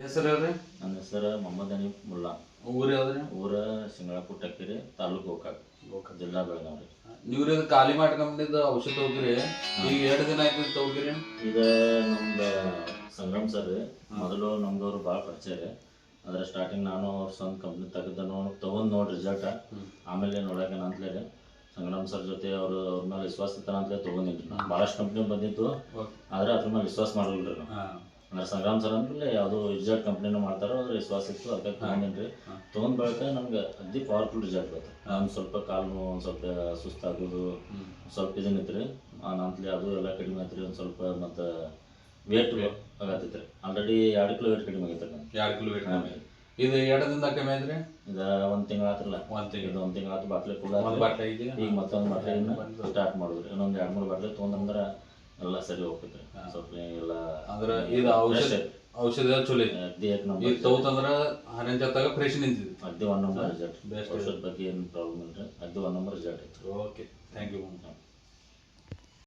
ಹೆಸರು ಹೇಳ್ರಿ. ನನ್ನ ಹೆಸರು ಮೊಹಮ್ಮದ್ ಅನೀಫ್ ಮುಲ್ಲಾ. ಊರು ಯಾವ್ದ್ರಿ? ಊರ ಸಿಂಗಳಾಪುರ ಟಕ್ಕೆರೆ, ತಾಲೂಕು ಗೋಕಾಕ್, ಜಿಲ್ಲಾ ಬೆಳಗಾವಿ. ನೀವು ಇದು ಖಾಲಿ ಮಾಡ್ಕೊಂಡಿದ್ದ ಔಷಧ ಹೋಗಿರಿ, ಈಗ 2 ದಿನ ಆಯ್ತು ತಗೋಗಿರಿ. ಇದು ನಮ್ದು ಸಂಗಮ್ ಸರ್ ಮೊದಲು ನಮ್ದವ್ರು ಭಾಳ ಪರಿಚಯ ರೀ. ಅದ್ರ ಸ್ಟಾರ್ಟಿಂಗ್ ನಾನು ಅವ್ರ ಸ್ವಂತ ಕಂಪ್ನಿ ತೊಗೊಂಡು ನೋಡಿ ರಿಸಲ್ಟ, ಆಮೇಲೆ ನೋಡೋಕೆ ಅಂತಲೇ ರೀ ಸಂಗಮ್ ಸರ್ ಜೊತೆ ಅವ್ರ ಮೇಲೆ ವಿಶ್ವಾಸ ಅಂತಲೇ ತೊಗೊಂಡಿನಿ. ಭಾಳಷ್ಟು ಕಂಪ್ನಿ ಬಂದಿತ್ತು, ಆದ್ರೆ ಅದ್ರ ಮೇಲೆ ವಿಶ್ವಾಸ ಮಾಡಲ್ರಿ ನಾವು. ಅಂದ್ರೆ ಸಂಗ್ರಾಮ್ ಸರ್ ಅಂದ್ರೆ ಯಾವುದೋ ರಿಸಲ್ಟ್ ಕಂಪ್ನಿನೂ ಮಾಡ್ತಾರೋ ಅದ್ರ ವಿಶ್ವಾಸ ಇತ್ತು, ಅದಕ್ಕೆ ತೊಗೊಂಡಿನಿ ರೀ. ತೊಗೊಂಡ್ ಬಳಿಕ ನಮ್ಗೆ ಅತಿ ಪವರ್ಫುಲ್ ರಿಸಲ್ಟ್ ಬರ್ತದೆ. ನಾನು ಸ್ವಲ್ಪ ಕಾಲು ಒಂದು ಸ್ವಲ್ಪ ಸುಸ್ತಾಗೋದು ಸ್ವಲ್ಪ ಇದನ್ನಿತ್ತು ರೀ, ನಂತಲೇ ಅದು ಎಲ್ಲ ಕಡಿಮೆ ಆಯ್ತು ರೀ. ಒಂದು ಸ್ವಲ್ಪ ಮತ್ತು ವೇಟ್ ಆಗತ್ತೈತೆ ರೀ. ಆಲ್ರೆಡಿ 2 ಕಿಲೋ ವೇಟ್ ಕಡಿಮೆ ಆಗೈತೆ ರೀ. 2 ಕಿಲೋ ವೇಟ್ ಕಡಿಮೆ. ಇದು 2 ದಿನದ ಕಡಿಮೆ ಐತ್ರಿ. ಇದು 1 ತಿಂಗಳು ಆತ್ರಲ್ಲ, 1 ತಿಂಗಳು ಆತು. ಬಾಟ್ಲಿ ಕೂಡ ಈಗ ಮತ್ತೊಂದು ಬಾಟ್ಲಿನ ಸ್ಟಾರ್ಟ್ ಮಾಡಿದ್ರಿ. ಇನ್ನೊಂದು 2-3 ಬಾಟ್ಲಿ ತೊಗೊಂಡ್ರೆ ಎಲ್ಲ ಸರಿ ಹೋಗ್ತೈತೆ. ಸ್ವಲ್ಪ ಎಲ್ಲ ಅಂದ್ರೆ ಇದು ಔಷಧ ಚಲೋ ಐತಿ. ಈಗ ತಗೋತಂದ್ರೆ ಹನಂಜತ್ತಾಗ ಫ್ರೆಶ್ ನಿಂತಿದೆ. ಅದೇ 1 ನಂಬರ್ ರಿಸಲ್ಟ್. ಔಷಧ ಬಗ್ಗೆ ಏನು ಪ್ರಾಬ್ಲಮ್ ಇಲ್ಲ ರೀ, ಅದು 1 ನಂಬರ್ ರಿಸಲ್ಟ್ ಐತಿ. Okay, thank you.